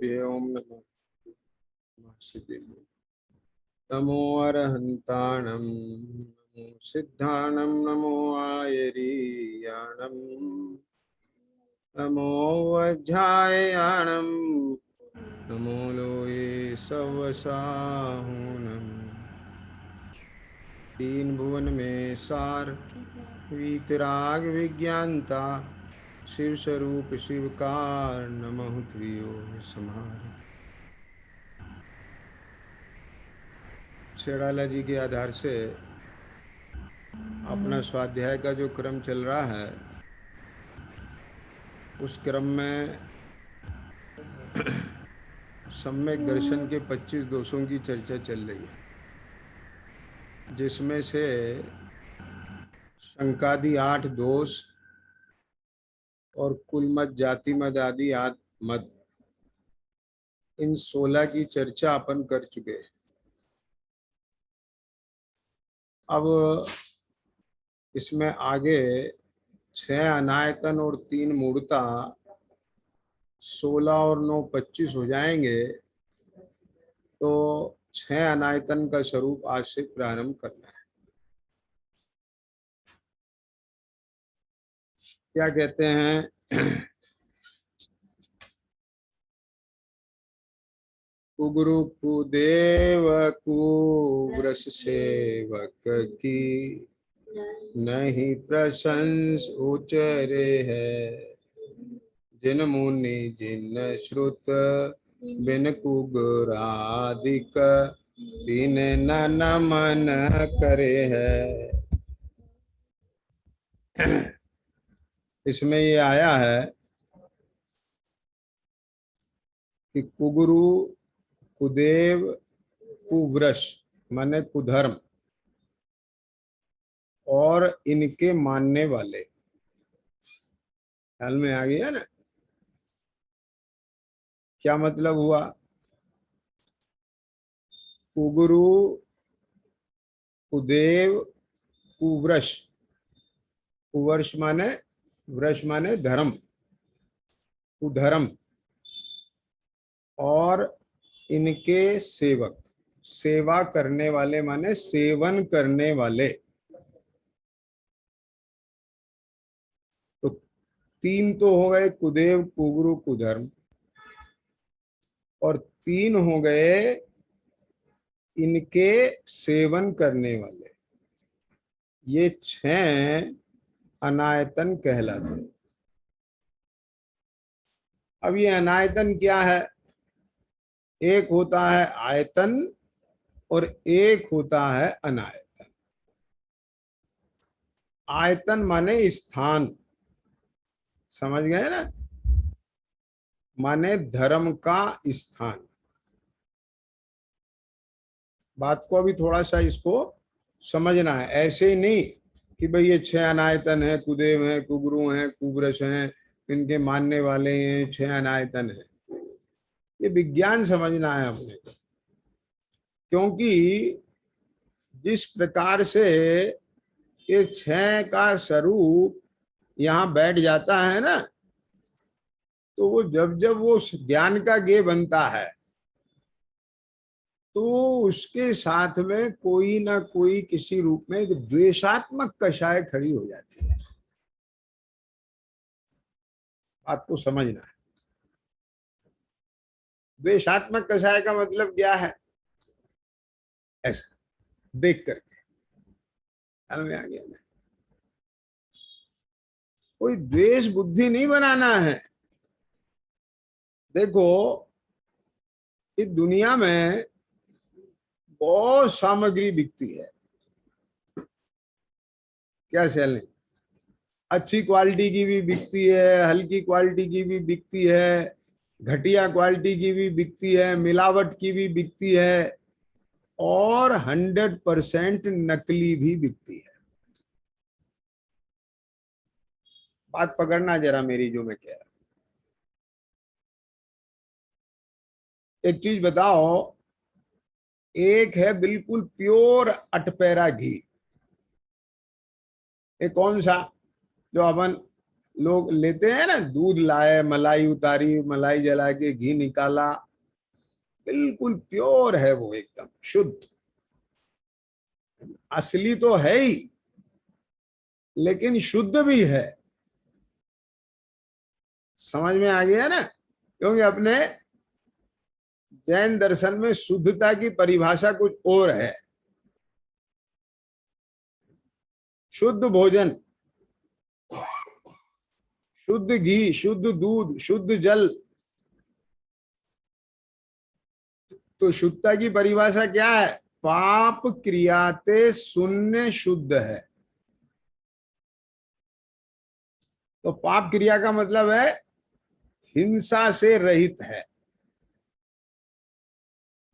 गुरुभ्यो नमः नमो अरहन्ताणं नमो सिद्धाणं नमो आयरीयाणं नमो वज्रायाणं नमो लोये सवसाहुनं तीन भुवन में सार वीतराग विज्ञानता शिव स्वरूप शिवकार नमः प्रियो समार। छेड़ाला जी के आधार से अपना स्वाध्याय का जो क्रम चल रहा है उस क्रम में सम्यक दर्शन के 25 दोषों की चर्चा चल रही है, जिसमें से शंकादि 8 दोष और कुल मत जाति मत आदि मत इन 16 की चर्चा अपन कर चुके हैं। अब इसमें आगे 6 अनायतन और 3 मूर्ता 16 और 9 25 हो जाएंगे, तो 6 अनायतन का स्वरूप आज से प्रारंभ करना है। क्या कहते हैं? कुगुरु कुदेव कुव्रस सेवक की नहीं प्रशंस उचरे है, जिन मुनि जिन श्रुत बिन कुगुरादिक तीन न नमन करे है। इसमें ये आया है कि कुगुरु कुदेव कुव्रश माने कुधर्म और इनके मानने वाले, ख्याल में आ गया ना? क्या मतलब हुआ? कुगुरु कुदेव कुव्रश, कुवर्ष माने वृष माने धर्म, कुधर्म और इनके सेवक, सेवा करने वाले माने सेवन करने वाले। तो 3 तो हो गए कुदेव कुगुरु कुधर्म और 3 हो गए इनके सेवन करने वाले। ये 6 अनायतन कहलाते हैं। अब ये अनायतन क्या है? एक होता है आयतन और एक होता है अनायतन। आयतन माने स्थान, समझ गए ना? माने धर्म का स्थान। बात को अभी थोड़ा सा इसको समझना है, ऐसे ही नहीं कि भाई ये 6 अनायतन है, कुदेव है, कुगुरु है, कुव्रश हैं, इनके मानने वाले हैं, 6 अनायतन है। ये विज्ञान समझना है अपने को, क्योंकि जिस प्रकार से ये 6 का स्वरूप यहाँ बैठ जाता है ना, तो वो जब जब वो ज्ञान का गेय बनता है तो उसके साथ में कोई ना कोई किसी रूप में एक द्वेषात्मक कषाय खड़ी हो जाती है। आपको समझना है, द्वेषात्मक कषाय का मतलब क्या है? ऐसा देख करके ख्याल में आ गया ना? कोई द्वेष बुद्धि नहीं बनाना है। देखो, इस दुनिया में बहुत सामग्री बिकती है, क्या सेलिंग? अच्छी क्वालिटी की भी बिकती है, हल्की क्वालिटी की भी बिकती है, घटिया क्वालिटी की भी बिकती है, मिलावट की भी बिकती है और 100% नकली भी बिकती है। बात पकड़ना जरा मेरी जो मैं कह रहा हूं। एक चीज बताओ, एक है बिल्कुल प्योर अटपेरा घी। ये कौन सा? जो अपन लोग लेते हैं ना, दूध लाए, मलाई उतारी, मलाई जला के घी निकाला, बिल्कुल प्योर है वो, एकदम शुद्ध, असली तो है ही, लेकिन शुद्ध भी है। समझ में आ गया ना? क्योंकि अपने जैन दर्शन में शुद्धता की परिभाषा कुछ और है। शुद्ध भोजन, शुद्ध घी, शुद्ध दूध, शुद्ध जल। तो शुद्धता की परिभाषा क्या है? पाप क्रियाते शून्य शुद्ध है। तो पाप क्रिया का मतलब है हिंसा से रहित है।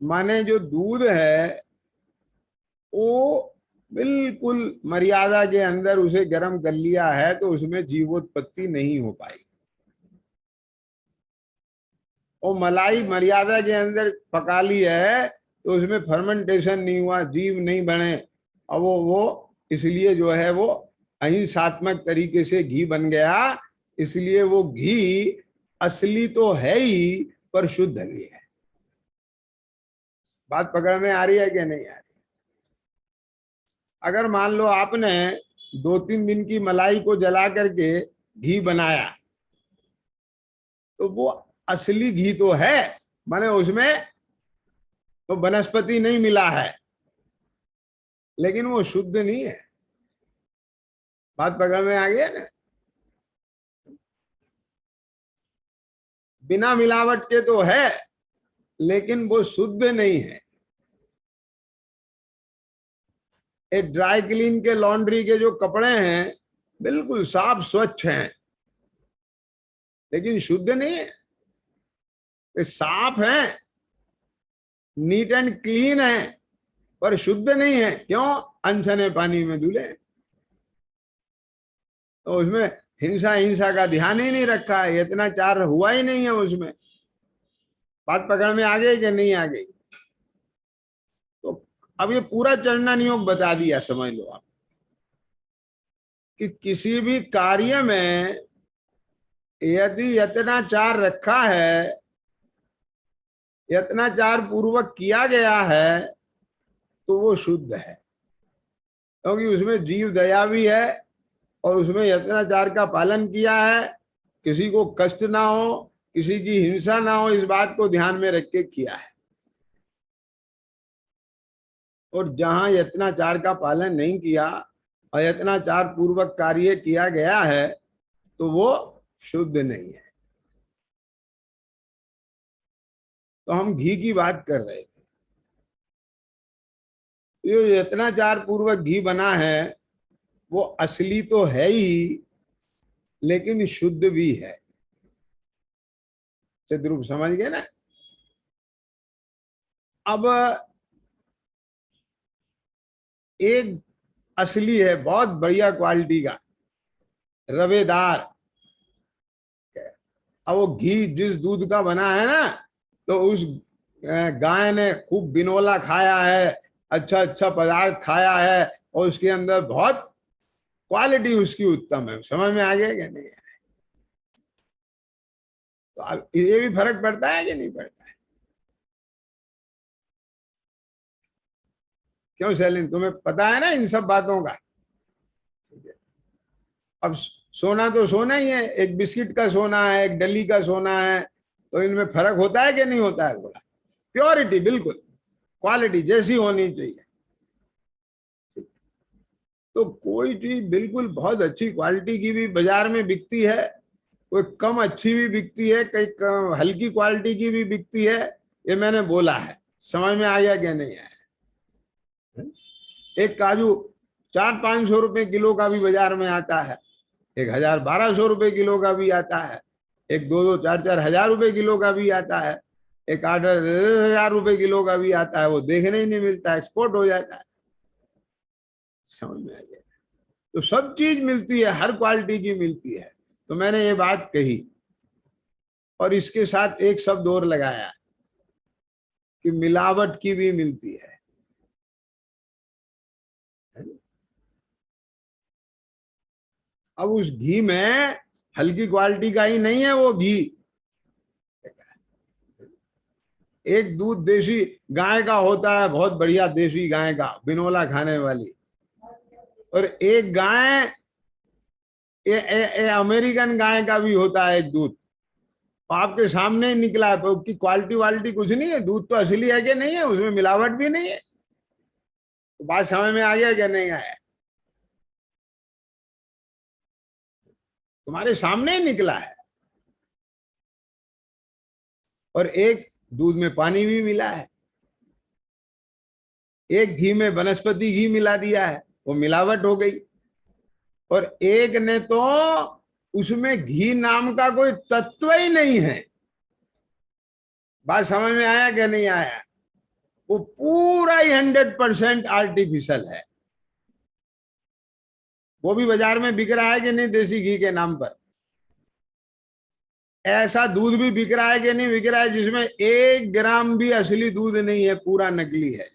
माने जो दूध है वो बिल्कुल मर्यादा के अंदर उसे गर्म कर लिया है, तो उसमें जीवोत्पत्ति नहीं हो पाई। और मलाई मर्यादा के अंदर पका ली है, तो उसमें फर्मेंटेशन नहीं हुआ, जीव नहीं बने। अब वो इसलिए जो है वो अहिंसात्मक तरीके से घी बन गया। इसलिए वो घी असली तो है ही, पर शुद्ध भी है। बात पकड़ में आ रही है कि नहीं आ रही? अगर मान लो आपने 2-3 दिन की मलाई को जला करके घी बनाया, तो वो असली घी तो है, माने उसमें तो वनस्पति नहीं मिला है, लेकिन वो शुद्ध नहीं है। बात पकड़ में आ गया ना? बिना मिलावट के तो है, लेकिन वो शुद्ध नहीं है। ये ड्राई क्लीन के, लॉन्ड्री के जो कपड़े हैं बिल्कुल साफ स्वच्छ हैं, लेकिन शुद्ध नहीं है। ये साफ है, नीट एंड क्लीन है, पर शुद्ध नहीं है। क्यों? अनछने पानी में धुले, तो उसमें हिंसा हिंसा का ध्यान ही नहीं रखा है, इतना चार हुआ ही नहीं है उसमें। बात पकड़ में आ गई कि नहीं आ गई? तो अब ये पूरा चरणन योग बता दिया, समझ लो आप, कि किसी भी कार्य में यदि यत्नाचार रखा है, यत्नाचार पूर्वक किया गया है, तो वो शुद्ध है। क्योंकि उसमें जीव दया भी है, और उसमें यत्नाचार का पालन किया है, किसी को कष्ट ना हो, किसी की हिंसा ना हो, इस बात को ध्यान में रख के किया है। और जहां यत्नाचार का पालन नहीं किया, अयत्नाचार पूर्वक कार्य किया गया है, तो वो शुद्ध नहीं है। तो हम घी की बात कर रहे थे। ये यत्नाचार पूर्वक घी बना है, वो असली तो है ही, लेकिन शुद्ध भी है। चिद्रूप समझ गए ना? अब एक असली है, बहुत बढ़िया क्वालिटी का, रवेदार। अब वो घी जिस दूध का बना है ना, तो उस गाय ने खूब बिनोला खाया है, अच्छा अच्छा पदार्थ खाया है, और उसके अंदर बहुत क्वालिटी उसकी उत्तम है। समझ में आ गया कि नहीं? तो अब ये भी फर्क पड़ता है कि नहीं पड़ता है? क्यों शैलिन, तुम्हें पता है ना इन सब बातों का? अब सोना तो सोना ही है, एक बिस्किट का सोना है, एक डली का सोना है, तो इनमें फर्क होता है कि नहीं होता है? थोड़ा प्योरिटी, बिल्कुल क्वालिटी जैसी होनी चाहिए। तो कोई चीज बिल्कुल बहुत अच्छी क्वालिटी की भी बाजार में बिकती है, कोई कम अच्छी भी बिकती है, कई हल्की क्वालिटी की भी बिकती है। ये मैंने बोला है, समझ में आ गया क्या नहीं आया? एक काजू 400-500 रुपए किलो का भी बाजार में आता है, 1000-1200 रुपए किलो का भी आता है, एक 2-2, 4-4 हजार रुपए किलो का भी आता है, एक 8-10 हजार रुपए किलो का भी आता है। वो देखने ही नहीं मिलता, एक्सपोर्ट हो जाता है। समझ में आ गया? तो सब चीज मिलती है, हर क्वालिटी की मिलती है। तो मैंने ये बात कही, और इसके साथ एक शब्द और लगाया कि मिलावट की भी मिलती है। अब उस घी में हल्की क्वालिटी का ही नहीं है वो घी। एक दूध देसी गाय का होता है, बहुत बढ़िया देसी गाय का, बिनोला खाने वाली, और एक गाय अमेरिकन गाय का भी होता है एक दूध। आपके सामने ही निकला है, उसकी क्वालिटी वालिटी कुछ नहीं है, दूध तो असली है कि नहीं है, उसमें मिलावट भी नहीं है। तो बात समझ में आ गया क्या नहीं आया? तुम्हारे सामने ही निकला है। और एक दूध में पानी भी मिला है, एक घी में वनस्पति घी मिला दिया है, वो मिलावट हो गई। और एक ने तो उसमें घी नाम का कोई तत्व ही नहीं है। बात समझ में आया क्या नहीं आया? वो पूरा ही 100% आर्टिफिशियल है। वो भी बाजार में बिक रहा है कि नहीं देसी घी के नाम पर? ऐसा दूध भी बिक रहा है कि नहीं बिक रहा है जिसमें 1 ग्राम भी असली दूध नहीं है, पूरा नकली है?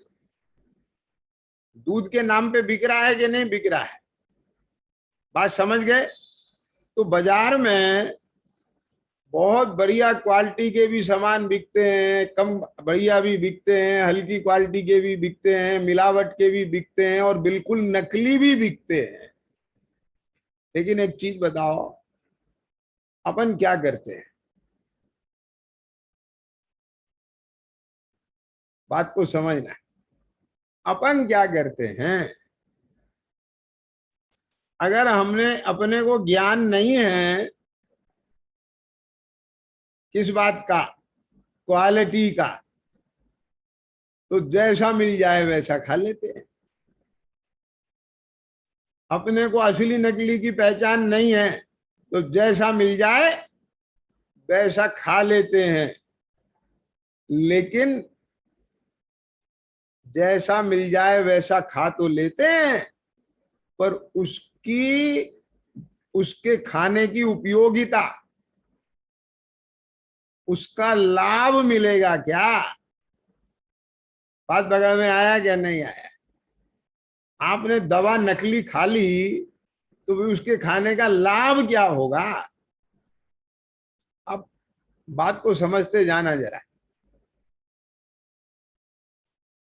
दूध के नाम पे बिक रहा है कि नहीं बिक रहा है? बात समझ गए? तो बाजार में बहुत बढ़िया क्वालिटी के भी सामान बिकते हैं, कम बढ़िया भी बिकते हैं, हल्की क्वालिटी के भी बिकते हैं, मिलावट के भी बिकते हैं, और बिल्कुल नकली भी बिकते हैं। लेकिन एक चीज बताओ, अपन क्या करते हैं? बात को समझना। अपन क्या करते हैं? अगर हमने अपने को ज्ञान नहीं है किस बात का, क्वालिटी का, तो जैसा मिल जाए वैसा खा लेते हैं। अपने को असली नकली की पहचान नहीं है तो जैसा मिल जाए वैसा खा लेते हैं। लेकिन जैसा मिल जाए वैसा खा तो लेते हैं, पर उसके खाने की उपयोगिता, उसका लाभ मिलेगा क्या? बात बगल में आया क्या नहीं आया? आपने दवा नकली खा ली तो भी उसके खाने का लाभ क्या होगा? अब बात को समझते जाना जरा,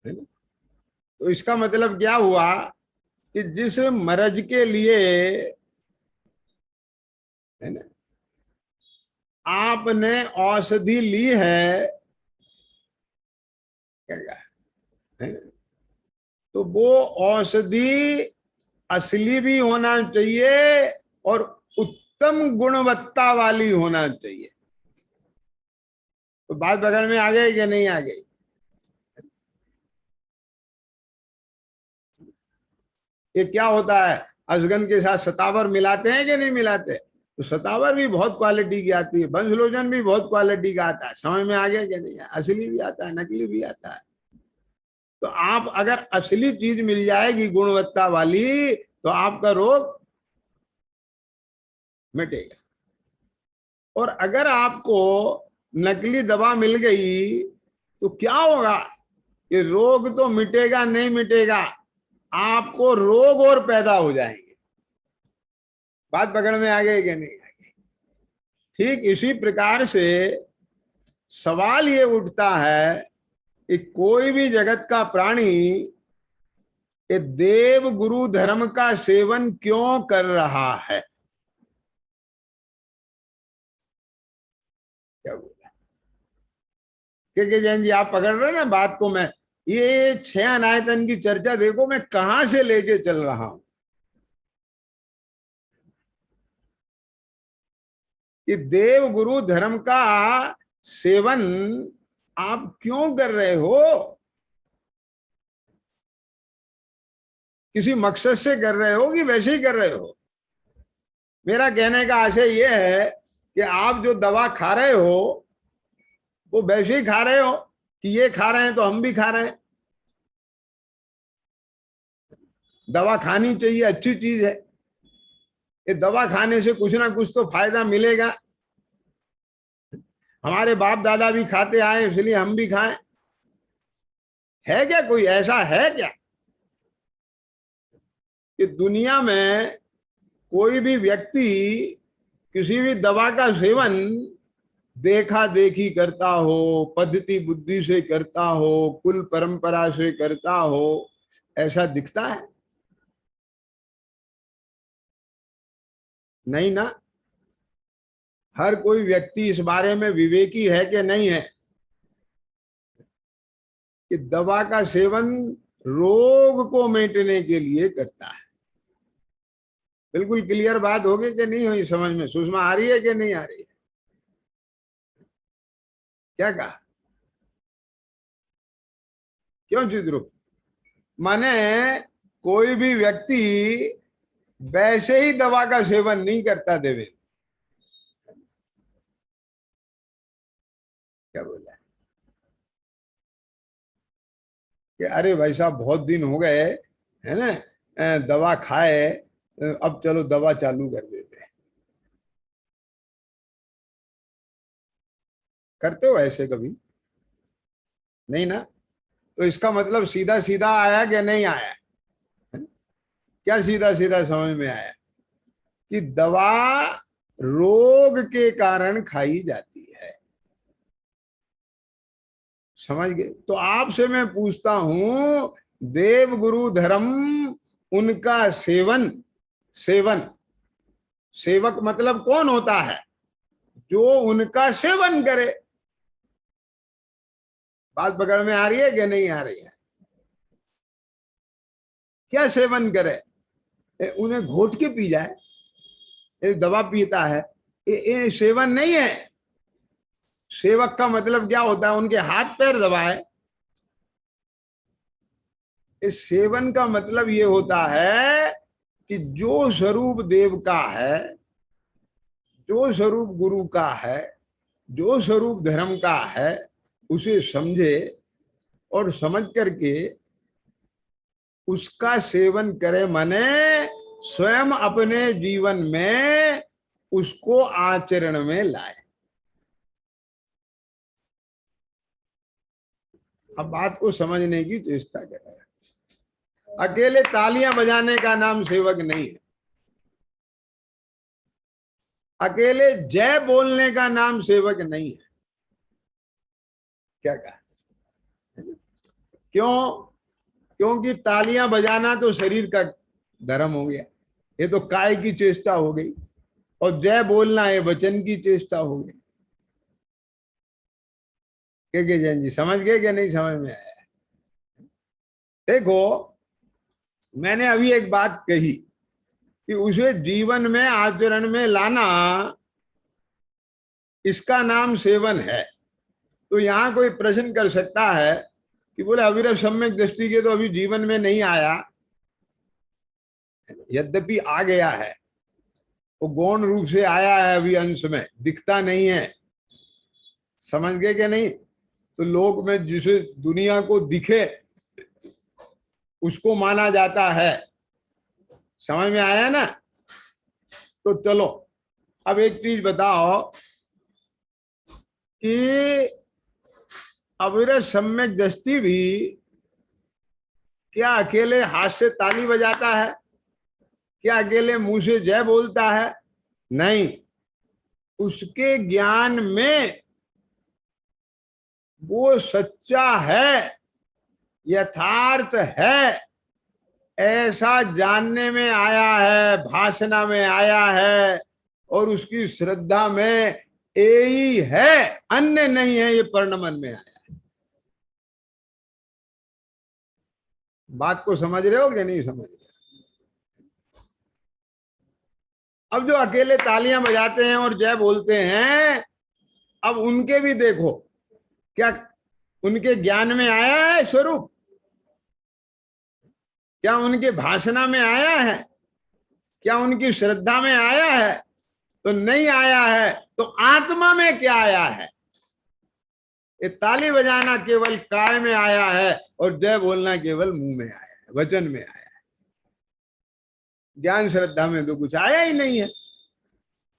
है ना? तो इसका मतलब क्या हुआ कि जिस मर्ज के लिए, है ना, आपने औषधि ली है, क्या है, तो वो औषधि असली भी होना चाहिए और उत्तम गुणवत्ता वाली होना चाहिए। तो बात बगल में आ गई कि नहीं आ गई? ये क्या होता है, अजगन के साथ सतावर मिलाते हैं कि नहीं मिलाते? तो सतावर भी बहुत क्वालिटी की आती है, बंसलोचन भी बहुत क्वालिटी का आता है। समझ में आ गया कि नहीं? असली भी आता है, नकली भी आता है। तो आप अगर असली चीज मिल जाएगी गुणवत्ता वाली तो आपका रोग मिटेगा। और अगर आपको नकली दवा मिल गई तो क्या होगा? ये रोग तो मिटेगा नहीं मिटेगा, आपको रोग और पैदा हो जाएंगे। बात पकड़ में आ गई कि नहीं आ गई? ठीक इसी प्रकार से सवाल ये उठता है कि कोई भी जगत का प्राणी ये देव गुरु धर्म का सेवन क्यों कर रहा है? क्या बोला? क्योंकि जैन जी आप पकड़ रहे ना बात को, मैं ये 6 अनायतन की चर्चा देखो मैं कहां से लेके चल रहा हूं। कि देव गुरु धर्म का सेवन आप क्यों कर रहे हो? किसी मकसद से कर रहे हो कि वैसे ही कर रहे हो? मेरा कहने का आशय यह है कि आप जो दवा खा रहे हो वो वैसे ही खा रहे हो कि ये खा रहे हैं तो हम भी खा रहे हैं। दवा खानी चाहिए, अच्छी चीज है। ये दवा खाने से कुछ ना कुछ तो फायदा मिलेगा। हमारे बाप दादा भी खाते आए इसलिए हम भी खाएं। है क्या, कोई ऐसा है क्या कि दुनिया में कोई भी व्यक्ति किसी भी दवा का सेवन देखा देखी करता हो, पद्धति बुद्धि से करता हो, कुल परंपरा से करता हो, ऐसा दिखता है? नहीं ना। हर कोई व्यक्ति इस बारे में विवेकी है कि नहीं है कि दवा का सेवन रोग को मिटने के लिए करता है? बिल्कुल क्लियर बात होगी कि नहीं हुई समझ में? सुषमा आ रही है कि नहीं आ रही है? क्या कहा? क्यों चिद्रुप? माने कोई भी व्यक्ति वैसे ही दवा का सेवन नहीं करता देवे। क्या बोला कि अरे भाई साहब बहुत दिन हो गए है ना, दवा खाए, अब चलो दवा चालू कर देते हैं। करते हो ऐसे कभी? नहीं ना। तो इसका मतलब सीधा सीधा आया कि नहीं आया? क्या सीधा सीधा समझ में आया कि दवा रोग के कारण खाई जाती है? समझ गए? तो आपसे मैं पूछता हूं, देव गुरु धर्म, उनका सेवन, सेवन, सेवक मतलब कौन होता है? जो उनका सेवन करे। बात पकड़ में आ रही है कि नहीं आ रही है? क्या सेवन करे? उन्हें घोट के पी जाए, एक दवा पीता है, ये सेवन नहीं है। सेवक का मतलब क्या होता है? उनके हाथ पैर दबाए। इस सेवन का मतलब ये होता है कि जो स्वरूप देव का है, जो स्वरूप गुरु का है, जो स्वरूप धर्म का है, उसे समझे और समझ करके उसका सेवन करे। माने स्वयं अपने जीवन में उसको आचरण में लाए। अब बात को समझने की चेष्टा करें। अकेले तालियां बजाने का नाम सेवक नहीं है। अकेले जय बोलने का नाम सेवक नहीं है। क्या कहा? क्यों? क्योंकि तालियां बजाना तो शरीर का धर्म हो गया, ये तो काय की चेष्टा हो गई, और जय बोलना ये वचन की चेष्टा हो गई। क्या जैन जी समझ गए कि नहीं समझ में आया? देखो, मैंने अभी एक बात कही कि उसे जीवन में आचरण में लाना, इसका नाम सेवन है। तो यहां कोई प्रश्न कर सकता है कि बोले अविरत सम्यक दृष्टि के तो अभी जीवन में नहीं आया। यद्यपि आ गया है, वो गौण रूप से आया है, अभी अंश में दिखता नहीं है। समझ गए कि नहीं? तो लोक में जिसे दुनिया को दिखे उसको माना जाता है। समझ में आया ना? तो चलो अब एक चीज बताओ कि अविरत सम्यक दृष्टि भी क्या अकेले हाथ से ताली बजाता है? क्या अकेले मुंह से जय बोलता है? नहीं। उसके ज्ञान में वो सच्चा है, यथार्थ है, ऐसा जानने में आया है, भाषणा में आया है, और उसकी श्रद्धा में यही है, अन्य नहीं है, ये परिणमन में आया। बात को समझ रहे हो कि नहीं समझ रहे? अब जो अकेले तालियां बजाते हैं और जय बोलते हैं, अब उनके भी देखो, क्या उनके ज्ञान में आया है स्वरूप? क्या उनके भाषणा में आया है? क्या उनकी श्रद्धा में आया है? तो नहीं आया है। तो आत्मा में क्या आया है? ये ताली बजाना केवल काय में आया है, और जय बोलना केवल मुंह में आया है, वचन में आया है। ज्ञान श्रद्धा में तो कुछ आया ही नहीं है।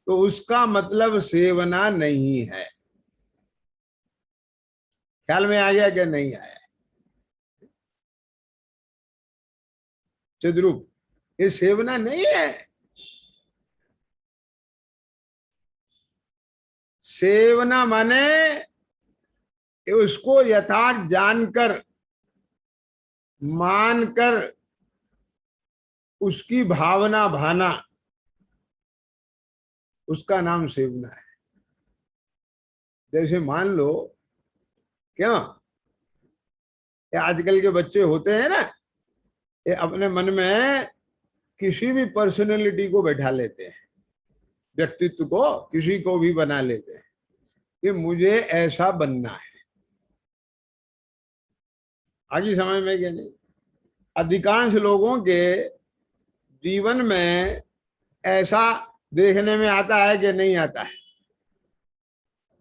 तो उसका मतलब सेवना नहीं है। ख्याल में आ गया कि नहीं आया? चिद्रूप, ये सेवना नहीं है। सेवना माने उसको यथार्थ जानकर, मानकर, उसकी भावना भाना, उसका नाम सेवना है। जैसे मान लो, क्या ये आजकल के बच्चे होते हैं ना, ये अपने मन में किसी भी पर्सनैलिटी को बैठा लेते हैं, व्यक्तित्व को किसी को भी बना लेते हैं कि मुझे ऐसा बनना है। आगे समझ में क्या नहीं? अधिकांश लोगों के जीवन में ऐसा देखने में आता है कि नहीं आता है।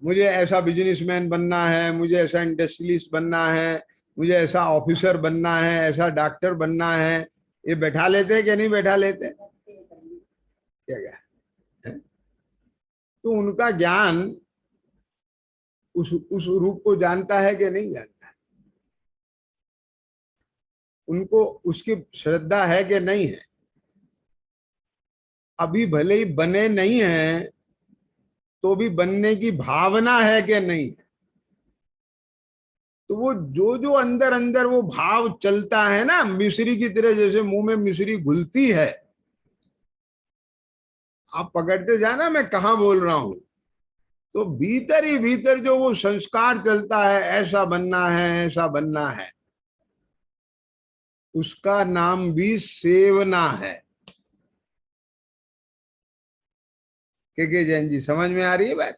मुझे ऐसा बिजनेसमैन बनना है, मुझे ऐसा इंडस्ट्रियलिस्ट बनना है, मुझे ऐसा ऑफिसर बनना है, ऐसा डॉक्टर बनना है। ये बैठा लेते हैं कि नहीं बैठा लेते? क्या क्या है? तो उनका ज्ञान उस रूप को जानता है कि नहीं जानता है? उनको उसकी श्रद्धा है कि नहीं है? अभी भले ही बने नहीं है तो भी बनने की भावना है कि नहीं है? तो वो जो जो अंदर अंदर वो भाव चलता है ना, मिश्री की तरह, जैसे मुंह में मिश्री घुलती है, आप पकड़ते जाना मैं कहाँ बोल रहा हूं, तो भीतर ही भीतर जो वो संस्कार चलता है, ऐसा बनना है, ऐसा बनना है, उसका नाम भी सेवना है। के जैन जी, समझ में आ रही है बात?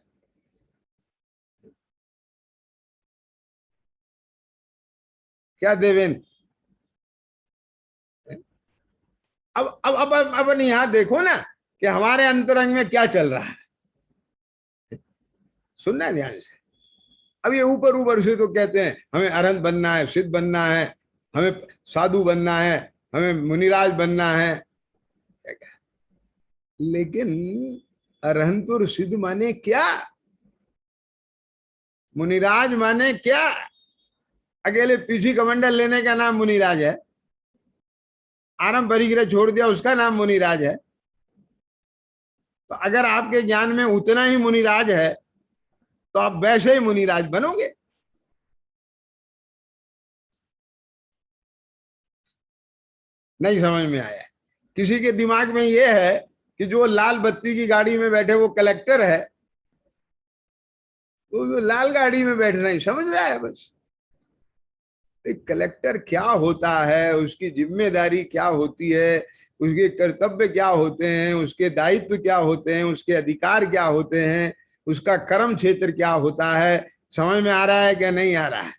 क्या देवेंद्र? अब यहाँ देखो ना कि हमारे अंतरंग में क्या चल रहा है, सुनना है ध्यान से। अब ये ऊपर ऊपर से तो कहते हैं हमें अरहंत बनना है, सिद्ध बनना है, हमें साधु बनना है, हमें मुनिराज बनना है, लेकिन अरहंत और सिद्ध माने क्या? मुनिराज माने क्या? अकेले पीछी कमंडल लेने का नाम मुनिराज है? आरंभ परिग्रह छोड़ दिया उसका नाम मुनिराज है? तो अगर आपके ज्ञान में उतना ही मुनिराज है तो आप वैसे ही मुनिराज बनोगे। नहीं समझ में आया? किसी के दिमाग में यह है कि जो लाल बत्ती की गाड़ी में बैठे वो कलेक्टर है, तो लाल गाड़ी में बैठना ही समझ रहा है बस। एक कलेक्टर क्या होता है, उसकी जिम्मेदारी क्या होती है, उसके कर्तव्य क्या होते हैं, उसके दायित्व क्या होते हैं, उसके अधिकार क्या होते हैं, उसका कर्म क्षेत्र क्या होता है, समझ में आ रहा है क्या नहीं आ रहा है?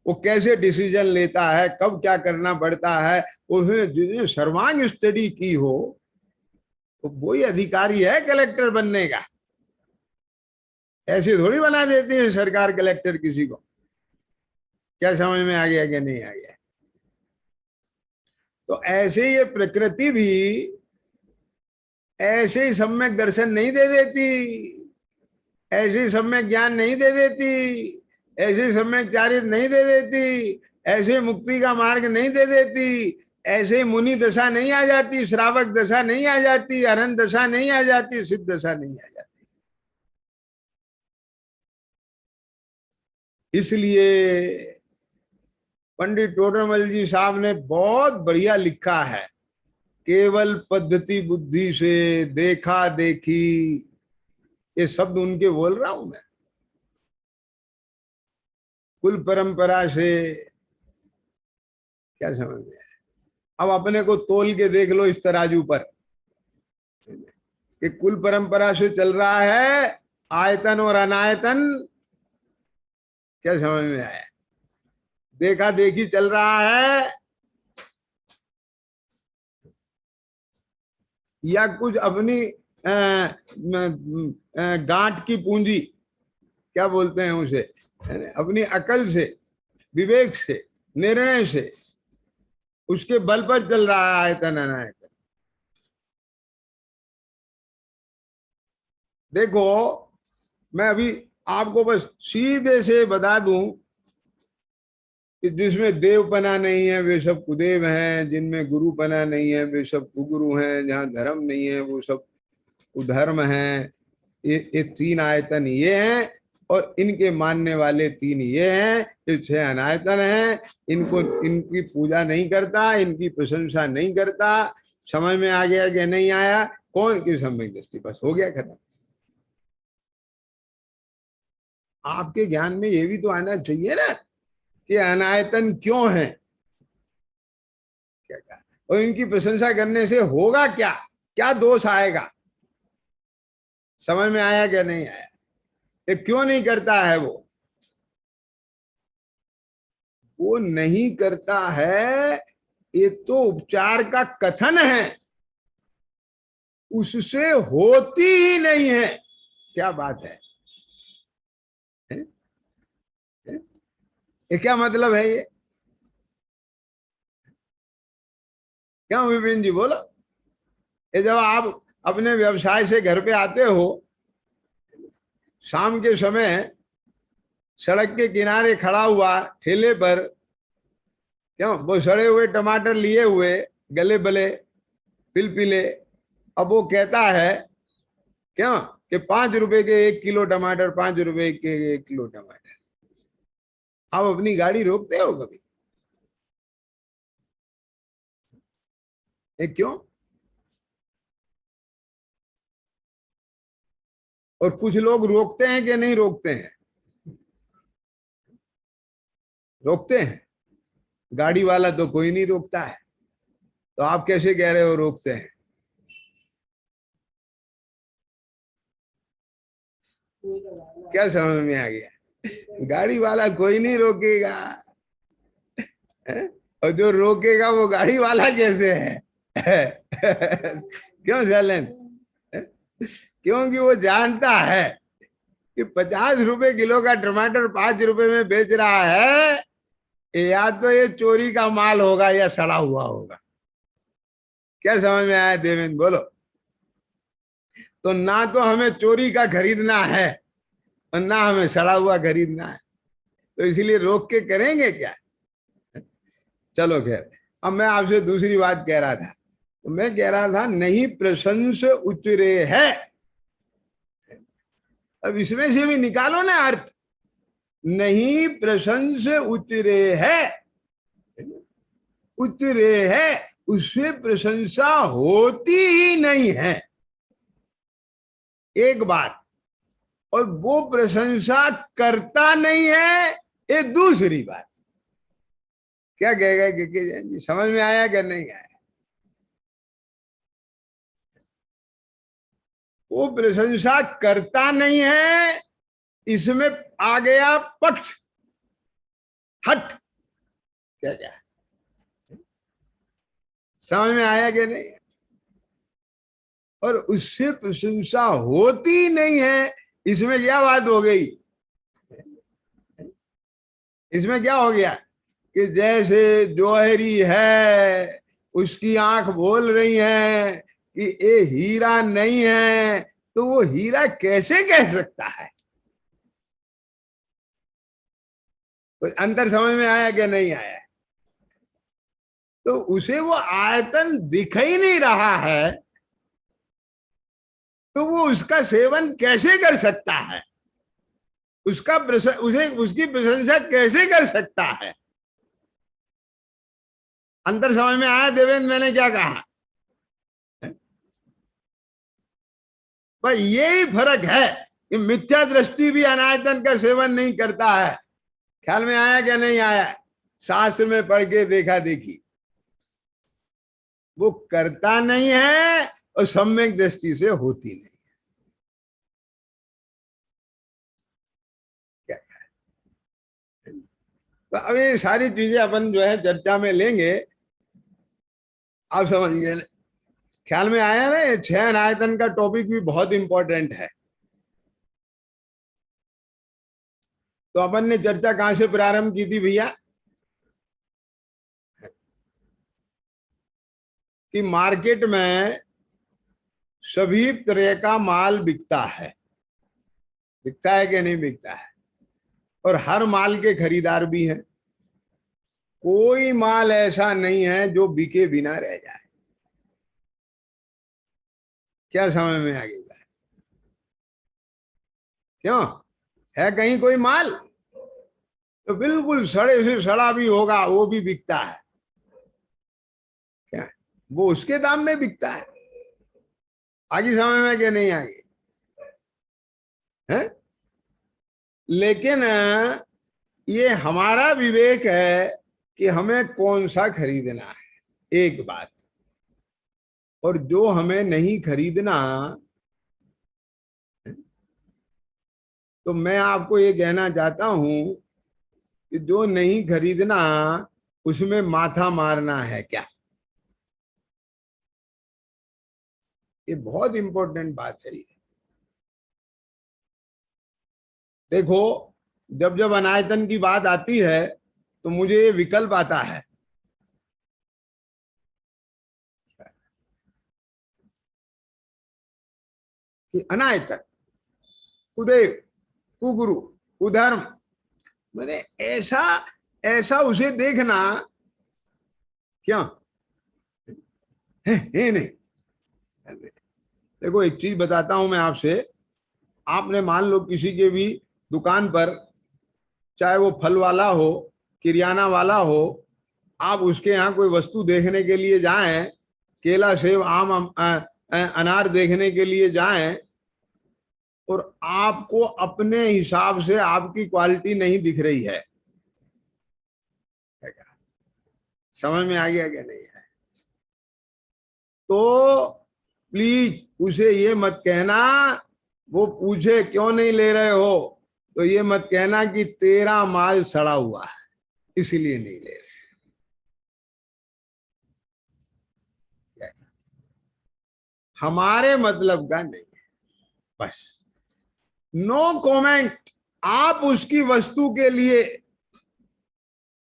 वो कैसे डिसीजन लेता है, कब क्या करना पड़ता है, उसने जिसने सर्वांग स्टडी की हो तो वही अधिकारी है कलेक्टर बनने का। ऐसे थोड़ी बना देती है सरकार कलेक्टर किसी को। क्या समझ में आ गया क्या नहीं आ गया? तो ऐसे ये प्रकृति भी ऐसे ही सम्यक दर्शन नहीं दे देती, ऐसे ही सम्यक ज्ञान नहीं दे देती, ऐसे सम्यक चारित्र नहीं दे देती, ऐसे मुक्ति का मार्ग नहीं दे देती, ऐसे मुनि दशा नहीं आ जाती, श्रावक दशा नहीं आ जाती, अरहंत दशा नहीं आ जाती, सिद्ध दशा नहीं आ जाती। इसलिए पंडित टोडरमल जी साहब ने बहुत बढ़िया लिखा है, केवल पद्धति बुद्धि से देखा देखी, ये शब्द उनके बोल रहा हूं मैं। कुल परंपरा से क्या समझ में? अब अपने को तोल के देख लो इस तराजू पर कि कुल परंपरा से चल रहा है आयतन और अनायतन। क्या समझ में आया? देखा देखी चल रहा है या कुछ अपनी गांठ की पूंजी, क्या बोलते हैं उसे, अपनी अकल से, विवेक से, निर्णय से, उसके बल पर चल रहा है आयतन अनायतन। देखो मैं अभी आपको बस सीधे से बता दूं कि जिसमें देवपना नहीं है वे सब कुदेव हैं, जिनमें गुरुपना नहीं है वे सब कुगुरु हैं, जहाँ धर्म नहीं है वो सब कुधर्म हैं। ये तीन आयतन ये हैं और इनके मानने वाले तीन ये हैं, ये छह अनायतन हैं। इनको इनकी पूजा नहीं करता, इनकी प्रशंसा नहीं करता। समझ में आ गया कि नहीं आया? कौन की सम्यक दृष्टि, बस हो गया खत्म। आपके ज्ञान में ये भी तो आना चाहिए ना कि अनायतन क्यों है, क्या क्या, और इनकी प्रशंसा करने से होगा क्या, क्या दोष आएगा। समझ में आया क्या नहीं आया? ये क्यों नहीं करता है? वो नहीं करता है, ये तो उपचार का कथन है, उससे होती ही नहीं है। क्या बात है, है? है? ये क्या मतलब है ये? क्यों विपिन जी बोलो? ये जब आप अपने व्यवसाय से घर पे आते हो, शाम के समय सड़क के किनारे खड़ा हुआ ठेले पर, क्यों वो सड़े हुए टमाटर लिए हुए, गले बले पिलपिले, अब वो कहता है क्यों कि 5 रुपए के 1 किलो टमाटर, 5 रुपए के 1 किलो टमाटर। आप अपनी गाड़ी रोकते हो कभी? क्यों? और कुछ लोग रोकते हैं कि नहीं रोकते हैं? रोकते हैं। गाड़ी वाला तो कोई नहीं रोकता है, तो आप कैसे कह रहे हो रोकते हैं? क्या समझ में आ गया? गाड़ी वाला कोई नहीं रोकेगा है? और जो रोकेगा वो गाड़ी वाला कैसे है? क्यों शैलेंद्र? क्योंकि वो जानता है कि 50 रुपए किलो का टमाटर 5 रुपए में बेच रहा है, या तो ये चोरी का माल होगा या सड़ा हुआ होगा। क्या समझ में आया देवेंद्र बोलो? तो ना तो हमें चोरी का खरीदना है और ना हमें सड़ा हुआ खरीदना है, तो इसीलिए रोक के करेंगे क्या? चलो खैर, अब मैं आपसे दूसरी बात कह रहा था। तो मैं कह रहा था नहीं प्रशंस उतरे है। अब इसमें से भी निकालो ना अर्थ, नहीं प्रशंस उतरे है, उतरे है, उससे प्रशंसा होती ही नहीं है, एक बात। और वो प्रशंसा करता नहीं है, ये दूसरी बात। क्या कहेगा के जैन जी, समझ में आया क्या नहीं आया? वो प्रशंसा करता नहीं है, इसमें आ गया पक्ष हट। क्या क्या समझ में आया कि नहीं? और उससे प्रशंसा होती नहीं है, इसमें क्या बात हो गई? इसमें क्या हो गया कि जैसे जौहरी है, उसकी आंख बोल रही है कि ये हीरा नहीं है, तो वो हीरा कैसे कह सकता है? तो अंतर समझ में आया कि नहीं आया? तो उसे वो आयतन दिख ही नहीं रहा है, तो वो उसका सेवन कैसे कर सकता है? उसे उसकी प्रशंसा कैसे कर सकता है? अंतर समझ में आया देवेंद्र मैंने क्या कहा? पर यही फर्क है कि मिथ्या दृष्टि भी अनायतन का सेवन नहीं करता है। ख्याल में आया क्या नहीं आया? शास्त्र में पढ़ के देखा देखी, वो करता नहीं है और सम्यक दृष्टि से होती नहीं। क्या तो अब ये सारी चीजें अपन जो है चर्चा में लेंगे, आप समझिए। ख्याल में आया ना? ये छह अनायतन का टॉपिक भी बहुत इंपॉर्टेंट है। तो अपन ने चर्चा कहां से प्रारंभ की थी भैया? कि मार्केट में सभी तरह का माल बिकता है। बिकता है कि नहीं बिकता है? और हर माल के खरीदार भी हैं। कोई माल ऐसा नहीं है जो बिके बिना रह जाए। क्या समझ में आ गई? क्यों, है कहीं कोई माल? तो बिल्कुल सड़े से सड़ा भी होगा, वो भी बिकता है। क्या, वो उसके दाम में बिकता है। आगे समय में क्या नहीं आगे है? लेकिन ये हमारा विवेक है कि हमें कौन सा खरीदना है, एक बात। और जो हमें नहीं खरीदना, तो मैं आपको ये कहना चाहता हूं कि जो नहीं खरीदना उसमें माथा मारना है क्या? ये बहुत इंपॉर्टेंट बात है ये। देखो, जब जब अनायतन की बात आती है तो मुझे ये विकल्प आता है कि अनायतन, कुदेव, कुगुरु, कुधर्म, मैंने ऐसा ऐसा उसे देखना क्या है नहीं। देखो, एक चीज बताता हूं मैं आपसे। आपने मान लो किसी के भी दुकान पर, चाहे वो फल वाला हो, किरियाना वाला हो, आप उसके यहाँ कोई वस्तु देखने के लिए जाएं, केला, सेब, आम, अनार देखने के लिए जाएं, और आपको अपने हिसाब से आपकी क्वालिटी नहीं दिख रही है, समझ में आ गया क्या नहीं है? तो प्लीज उसे ये मत कहना, वो पूछे क्यों नहीं ले रहे हो, तो ये मत कहना कि तेरा माल सड़ा हुआ है इसीलिए नहीं ले रहे। हमारे मतलब का नहीं है, बस। No comment. आप उसकी वस्तु के लिए,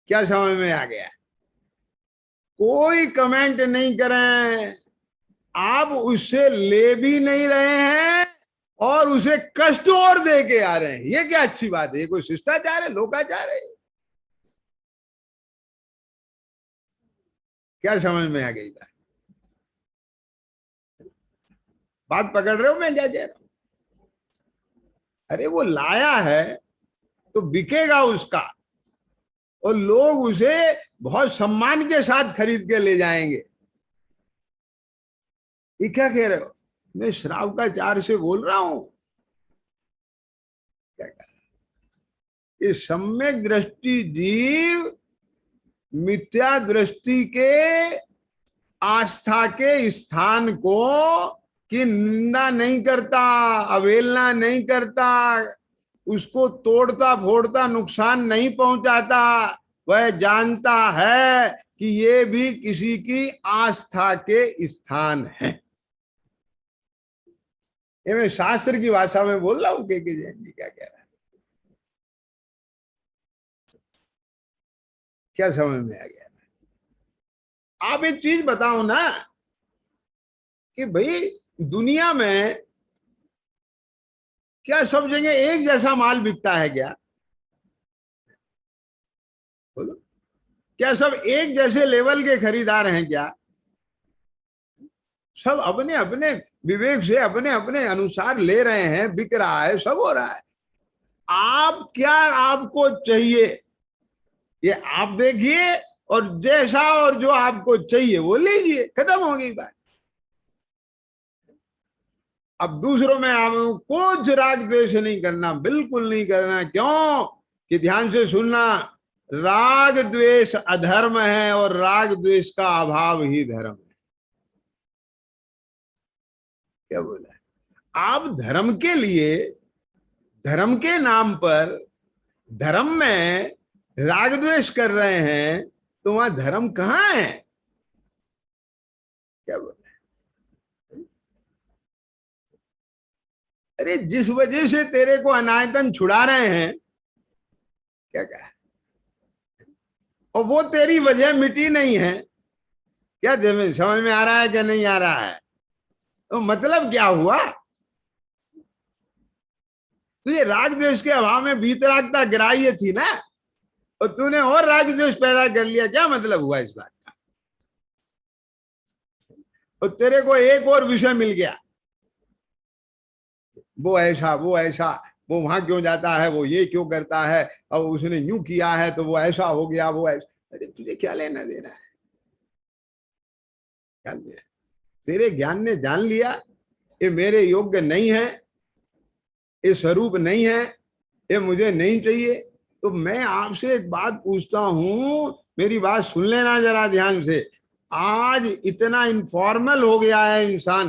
क्या समझ में आ गया, कोई कमेंट नहीं करें। आप उससे ले भी नहीं रहे हैं और उसे कष्ट और दे के आ रहे हैं। ये क्या अच्छी बात है? ये कोई शिष्टाचार है, लोकाचार है? क्या समझ में आ गई बात? बात पकड़ रहे हो मैं क्या कह रहा हूं? अरे वो लाया है तो बिकेगा उसका, और लोग उसे बहुत सम्मान के साथ खरीद के ले जाएंगे। ये क्या कह रहे हो? मैं श्राव का चार से बोल रहा हूं। क्या कह रहा? ये सम्यक दृष्टि जीव मिथ्या दृष्टि के आस्था के स्थान को की निंदा नहीं करता, अवहेलना नहीं करता, उसको तोड़ता फोड़ता नुकसान नहीं पहुंचाता। वह जानता है कि ये भी किसी की आस्था के स्थान है। ये मैं शास्त्र की भाषा में बोल रहा हूं। के जैन जी क्या कह रहा है? क्या समझ में आ गया? आप एक चीज बताओ ना कि भाई दुनिया में क्या सब जगह एक जैसा माल बिकता है क्या? बोलो, क्या सब एक जैसे लेवल के खरीदार हैं क्या? सब अपने अपने विवेक से अपने अपने अनुसार ले रहे हैं, बिक रहा है, सब हो रहा है। आप क्या, आपको चाहिए ये आप देखिए, और जैसा और जो आपको चाहिए वो लीजिए, खत्म हो गई बात। अब दूसरों में आप कुछ राग द्वेष नहीं करना, बिल्कुल नहीं करना। क्यों? कि ध्यान से सुनना, राग द्वेष अधर्म है और राग द्वेष का अभाव ही धर्म है। क्या बोला? आप धर्म के लिए, धर्म के नाम पर धर्म में राग द्वेष कर रहे हैं, तो वहां धर्म कहां है? क्या बोला? अरे जिस वजह से तेरे को अनायतन छुड़ा रहे हैं, क्या कहा, और वो तेरी वजह मिटी नहीं है। क्या समझ में आ रहा है क्या नहीं आ रहा है? तो मतलब क्या हुआ? तुझे राग द्वेष के अभाव में वीतरागता ग्राह्य थी ना, और तूने और राग द्वेष पैदा कर लिया। क्या मतलब हुआ इस बात का? और तेरे को एक और विषय मिल गया, वो ऐसा वो ऐसा, वो वहां क्यों जाता है, वो ये क्यों करता है, और उसने यूं किया है तो वो ऐसा हो गया, वो ऐसा। अरे तुझे क्या लेना देना है, क्या लेना? तेरे ज्ञान ने जान लिया ये मेरे योग्य नहीं है, ये स्वरूप नहीं है, ये मुझे नहीं चाहिए। तो मैं आपसे एक बात पूछता हूं, मेरी बात सुन लेना जरा ध्यान से। आज इतना इनफॉर्मल हो गया है इंसान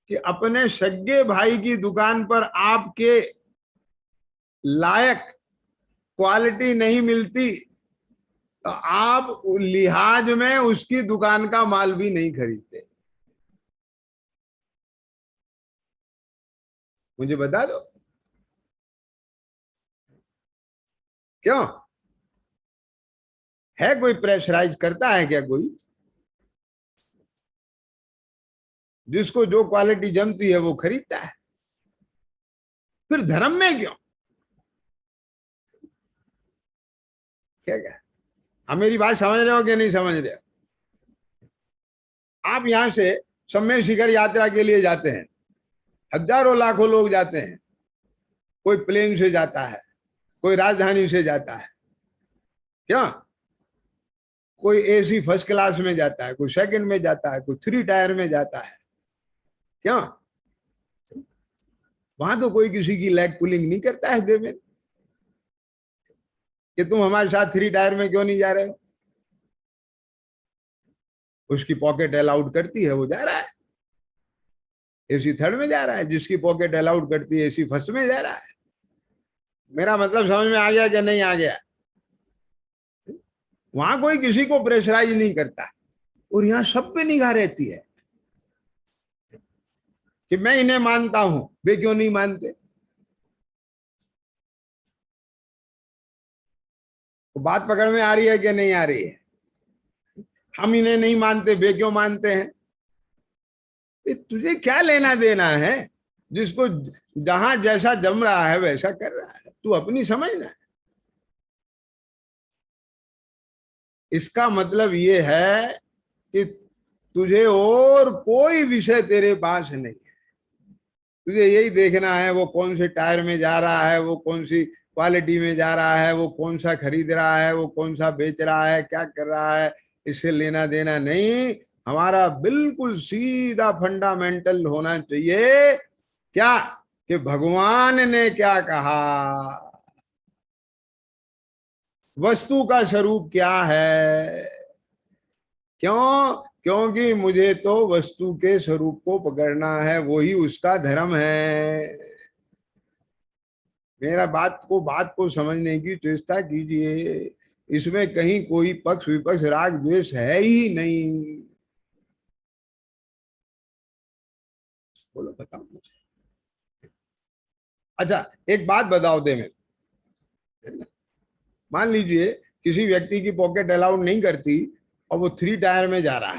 कि अपने सगे भाई की दुकान पर आपके लायक क्वालिटी नहीं मिलती तो आप लिहाज में उसकी दुकान का माल भी नहीं खरीदते। मुझे बता दो क्यों? है कोई प्रेशराइज करता है क्या कोई? जिसको जो क्वालिटी जमती है वो खरीदता है। फिर धर्म में क्यों? क्या क्या आप मेरी बात समझ रहे हो कि नहीं समझ रहे हो? आप यहां से सम्मेद शिखर यात्रा के लिए जाते हैं, हजारों लाखों लोग जाते हैं। कोई प्लेन से जाता है, कोई राजधानी से जाता है, क्या? कोई एसी फर्स्ट क्लास में जाता है, कोई सेकंड में जाता है, कोई थ्री टायर में जाता है, क्या? वहां तो कोई किसी की लेग पुलिंग नहीं करता है देवेंद्र कि तुम हमारे साथ थ्री टायर में क्यों नहीं जा रहे हो। उसकी पॉकेट अलाउड करती है वो जा रहा है, एसी थर्ड में जा रहा है। जिसकी पॉकेट अलाउड करती है एसी फर्स्ट में जा रहा है। मेरा मतलब समझ में आ गया कि नहीं आ गया? वहां कोई किसी को प्रेशराइज नहीं करता, और यहाँ सब पे निगाह रहती है कि मैं इन्हें मानता हूं, वे क्यों नहीं मानते। तो बात पकड़ में आ रही है कि नहीं आ रही है? हम इन्हें नहीं मानते, वे क्यों मानते हैं? तुझे क्या लेना देना है? जिसको जहां जैसा जम रहा है वैसा कर रहा है, तू अपनी समझना। इसका मतलब ये है कि तुझे और कोई विषय तेरे पास नहीं है। तुझे यही देखना है वो कौन से टायर में जा रहा है, वो कौन सी क्वालिटी में जा रहा है, वो कौन सा खरीद रहा है, वो कौन सा बेच रहा है, क्या कर रहा है। इससे लेना देना नहीं। हमारा बिल्कुल सीधा फंडामेंटल होना चाहिए क्या, कि भगवान ने क्या कहा, वस्तु का स्वरूप क्या है। क्यों? क्योंकि मुझे तो वस्तु के स्वरूप को पकड़ना है, वही उसका धर्म है। मेरा बात को समझने की चेष्टा कीजिए। इसमें कहीं कोई पक्ष विपक्ष राग द्वेष है ही नहीं। बोलो बताओ मुझे। अच्छा एक बात बताओ दे में, मान लीजिए किसी व्यक्ति की पॉकेट अलाउड नहीं करती और वो थ्री टायर में जा रहा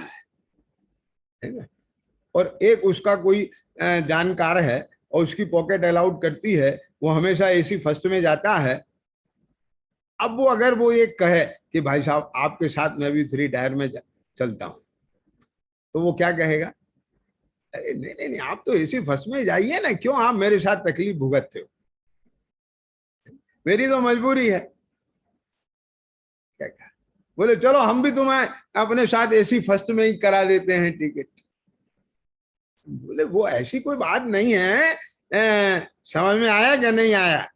है ना, और एक उसका कोई जानकार है और उसकी पॉकेट अलाउड करती है, वो हमेशा एसी फर्स्ट में जाता है। अब वो अगर वो ये कहे कि भाई साहब आपके साथ मैं भी थ्री टायर में चलता हूं, तो वो क्या कहेगा? अरे नहीं नहीं नहीं, आप तो एसी फर्स्ट में जाइए ना, क्यों आप मेरे साथ तकलीफ भुगतते हो? मेरी तो मजबूरी है। क्या कहा? बोले चलो हम भी तुम्हें अपने साथ एसी फर्स्ट में ही करा देते हैं टिकट। बोले वो ऐसी कोई बात नहीं है। समझ में आया क्या नहीं आया?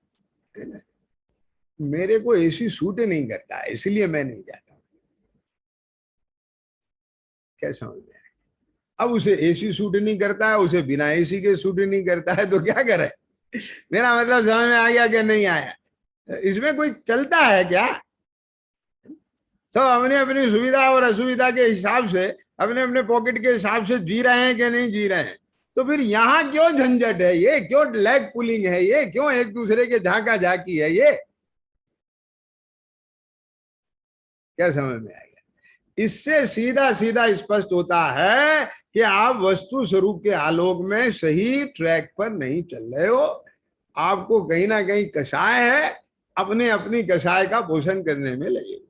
मेरे को एसी सूट नहीं करता इसलिए मैं नहीं जाता। क्या समझ में आया? अब उसे एसी सूट नहीं करता है, उसे बिना एसी के सूट नहीं करता है, तो क्या करे? मेरा मतलब समझ में आ गया कि नहीं आया? इसमें कोई चलता है क्या? सब अपने अपनी सुविधा और असुविधा के हिसाब से, अपने अपने पॉकेट के हिसाब से जी रहे हैं कि नहीं जी रहे हैं। तो फिर यहाँ क्यों झंझट है, ये क्यों लेग पुलिंग है, ये क्यों एक दूसरे के झांका झाकी है ये? क्या समझ में आएगा? इससे सीधा सीधा स्पष्ट होता है कि आप वस्तु स्वरूप के आलोक में सही ट्रैक पर नहीं चल रहे हो। आपको कहीं ना कहीं कषाय है, अपने अपनी कषाय का पोषण करने में लगे हुए।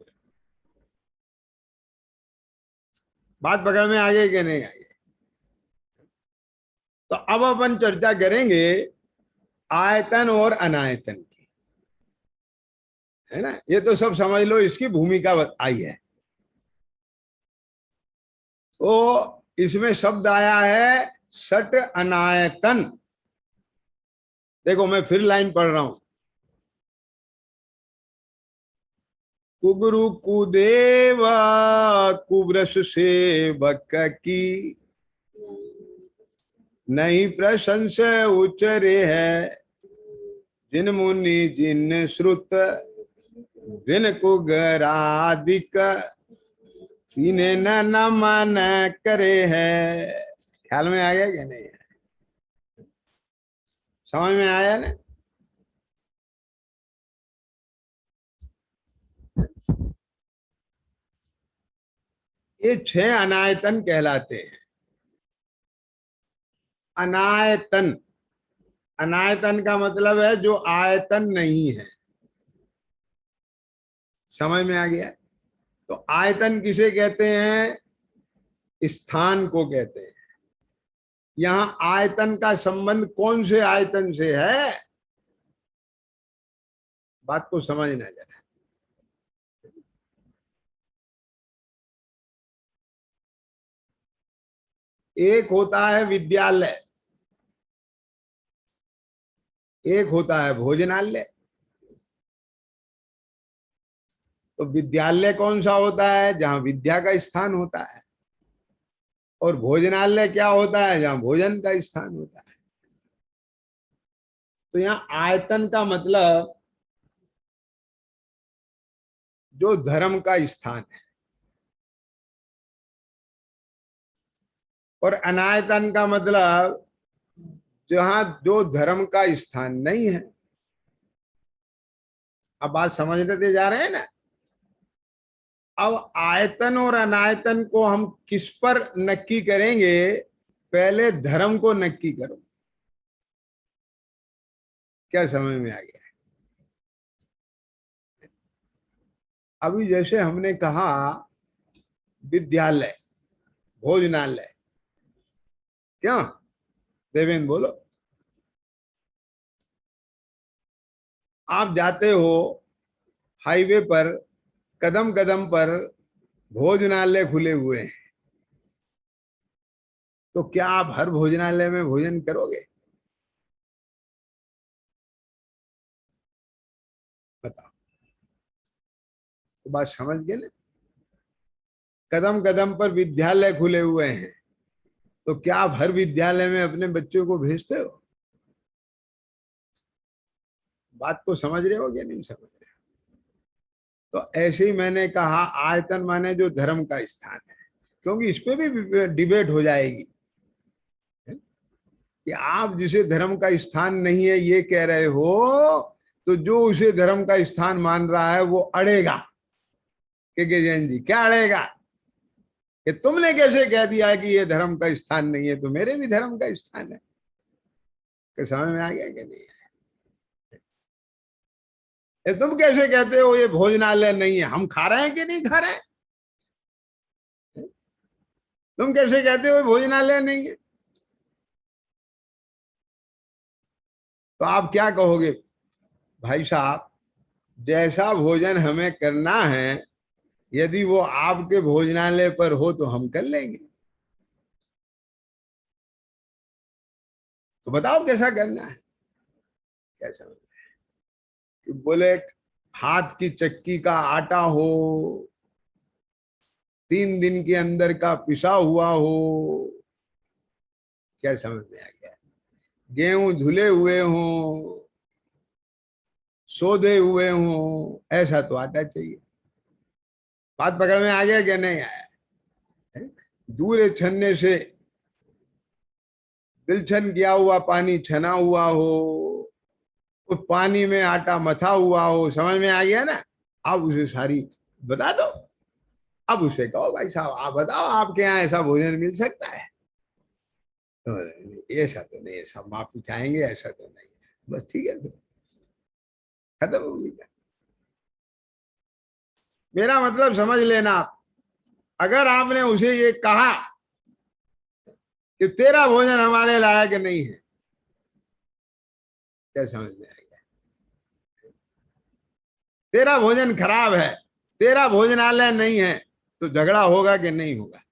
बात पकड़ में आ गई कि नहीं आ गई? तो अब अपन चर्चा करेंगे आयतन और अनायतन की, है ना। ये तो सब समझ लो, इसकी भूमिका आई है। तो इसमें शब्द आया है षट अनायतन। देखो मैं फिर लाइन पढ़ रहा हूं। कुगुरु कुदेव कुब्रश सेवक की, नहीं प्रशंसा उचरे है, जिन मुनि जिन श्रुत बिन कुगरादिक, सीने न नमन करे है। ख्याल में आ गया कि नहीं? समझ में आया ना? ये 6 अनायतन कहलाते हैं। अनायतन, अनायतन का मतलब है जो आयतन नहीं है। समझ में आ गया? तो आयतन किसे कहते हैं? स्थान को कहते हैं। यहां आयतन का संबंध कौन से आयतन से है? बात को समझना जरा। एक होता है विद्यालय, एक होता है भोजनालय। तो विद्यालय कौन सा होता है? जहां विद्या का स्थान होता है। और भोजनालय क्या होता है? जहां भोजन का स्थान होता है। तो यहाँ आयतन का मतलब जो धर्म का स्थान है, और अनायतन का मतलब जहां जो धर्म का स्थान नहीं है। अब बात समझते जा रहे हैं ना? अब आयतन और अनायतन को हम किस पर नक्की करेंगे? पहले धर्म को नक्की करो। क्या समझ में आ गया? अभी जैसे हमने कहा विद्यालय, भोजनालय, क्यों? देवेंद्र बोलो। आप जाते हो हाईवे पर, कदम कदम पर भोजनालय खुले हुए हैं, तो क्या आप हर भोजनालय में भोजन करोगे? बताओ। तो बात समझ गए ना? कदम कदम पर विद्यालय खुले हुए हैं, तो क्या आप हर विद्यालय में अपने बच्चों को भेजते हो? बात को समझ रहे हो या नहीं समझ रहे हो? तो ऐसे ही मैंने कहा आयतन माने जो धर्म का स्थान है, क्योंकि इस पे भी डिबेट हो जाएगी कि आप जिसे धर्म का स्थान नहीं है ये कह रहे हो, तो जो उसे धर्म का स्थान मान रहा है वो अड़ेगा। के जैन जी क्या अड़ेगा कि तुमने कैसे कह दिया है कि ये धर्म का स्थान नहीं है, तो मेरे भी धर्म का स्थान है। कि समझ में आ गया कि नहीं? तुम कैसे कहते हो ये भोजनालय नहीं है? हम खा रहे हैं कि नहीं खा रहे हैं? तुम कैसे कहते हो भोजनालय नहीं है? तो आप क्या कहोगे? भाई साहब, जैसा भोजन हमें करना है, यदि वो आपके भोजनालय पर हो तो हम कर लेंगे। तो बताओ कैसा करना है? कैसा? कि बोले हाथ की चक्की का आटा हो, 3 दिन के अंदर का पिसा हुआ हो। क्या समझ में आ गया? गेहूं धुले हुए हों, सोधे हुए हों, ऐसा तो आटा चाहिए। बात पकड़ में आ गया क्या नहीं आया? दूर छन्ने से बिलछन किया हुआ पानी छना हुआ हो, उस पानी में आटा मथा हुआ हो। समझ में आ गया ना? अब उसे सारी बता दो। अब उसे कहो भाई साहब आप बताओ आपके यहाँ ऐसा भोजन मिल सकता है? तो ऐसा तो नहीं, ऐसा माफी चाहेंगे, ऐसा तो नहीं। बस ठीक है, तो खत्म हो गई। मेरा मतलब समझ लेना आप। अगर आपने उसे ये कहा कि तेरा भोजन हमारे लायक नहीं है, क्या समझ में आ गया? तेरा भोजन खराब है, तेरा भोजनालय नहीं है, तो झगड़ा होगा कि नहीं होगा?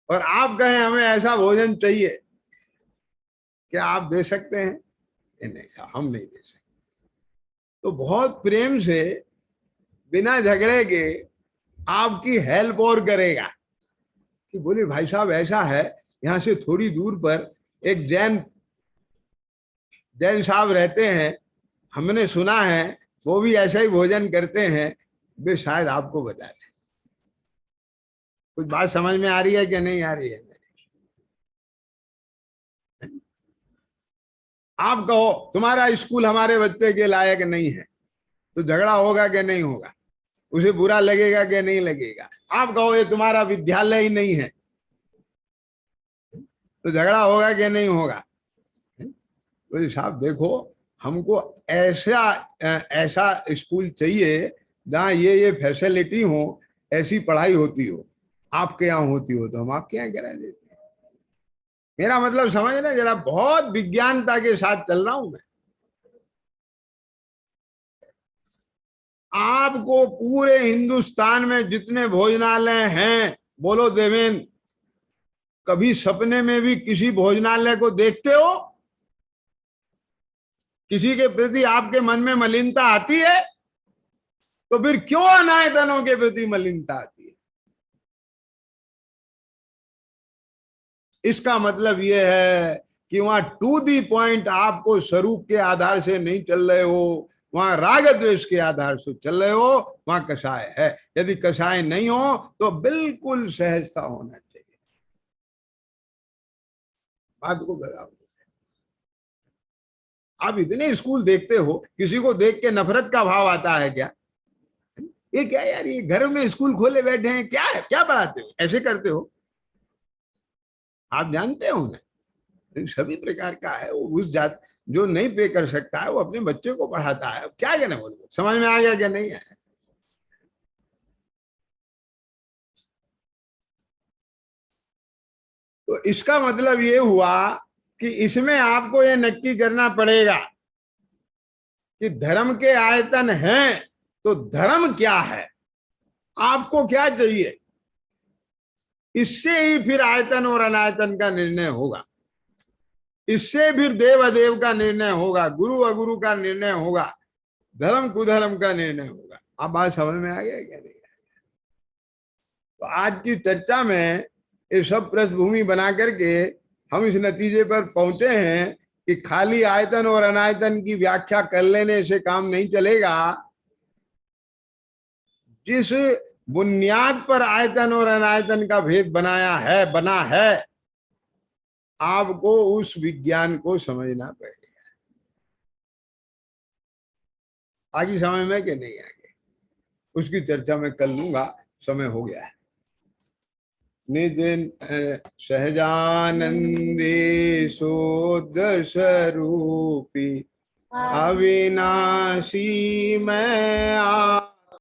और आप कहें हमें ऐसा भोजन चाहिए, क्या आप दे सकते हैं? नहीं साहब, हम नहीं दे सकते। तो बहुत प्रेम से बिना झगड़े के आपकी हेल्प और करेगा कि बोले भाई साहब ऐसा है, यहां से थोड़ी दूर पर एक जैन साहब रहते हैं, हमने सुना है वो भी ऐसा ही भोजन करते हैं, वे शायद आपको बता दें। कुछ बात समझ में आ रही है कि नहीं आ रही है? आप कहो तुम्हारा स्कूल हमारे बच्चे के लायक नहीं है, तो झगड़ा होगा कि नहीं होगा? उसे बुरा लगेगा कि नहीं लगेगा? आप कहो ये तुम्हारा विद्यालय ही नहीं है, तो झगड़ा होगा कि नहीं होगा? तो साहब देखो, हमको ऐसा ऐसा स्कूल चाहिए जहाँ ये फैसिलिटी हो, ऐसी पढ़ाई होती हो, आपके यहाँ होती हो तो हम आपके यहाँ करा देते हैं। मेरा मतलब समझ ना जरा, बहुत विज्ञानता के साथ चल रहा हूं मैं। आपको पूरे हिंदुस्तान में जितने भोजनालय हैं, बोलो देवेंद्र, कभी सपने में भी किसी भोजनालय को देखते हो? किसी के प्रति आपके मन में मलिनता आती है? तो फिर क्यों अनायतनों के प्रति मलिनता आती है? इसका मतलब यह है कि वहां टू दी पॉइंट आपको स्वरूप के आधार से नहीं चल रहे हो, वहां राग द्वेष के आधार से चल रहे हो, वहां कषाय है। यदि कषाय नहीं हो तो बिल्कुल सहजता होना चाहिए। बात को बताओ, आप इतने स्कूल देखते हो, किसी को देख के नफरत का भाव आता है क्या? ये क्या यार, ये घर में स्कूल खोले बैठे हैं, क्या है, क्या पढ़ाते हो, ऐसे करते हो? आप जानते हो ना, सभी प्रकार का है। वो उस जात जो नहीं पे कर सकता है वो अपने बच्चे को पढ़ाता है। क्या कहना बोलो, समझ में आ गया क्या नहीं आया? तो इसका मतलब ये हुआ कि इसमें आपको ये नक्की करना पड़ेगा कि धर्म के आयतन हैं, तो धर्म क्या है, आपको क्या चाहिए, इससे ही फिर आयतन और अनायतन का निर्णय होगा। इससे फिर देव अदेव का निर्णय होगा, गुरु अगुरु का निर्णय होगा, धर्म कुधर्म का निर्णय होगा। आप बात समझ में आ गया क्या नहीं? तो आज की चर्चा में ये सब पृष्ठभूमि बना करके हम इस नतीजे पर पहुंचे हैं कि खाली आयतन और अनायतन की व्याख्या कर लेने से काम नहीं चलेगा। जिस बुनियाद पर आयतन और अनायतन का भेद बना है, आपको उस विज्ञान को समझना पड़ेगा। आगे समझ में कि नहीं आगे, उसकी चर्चा मैं कर लूंगा, समय हो गया है। निज सहजानंदे शुद्ध स्वरूपी अविनाशी मैं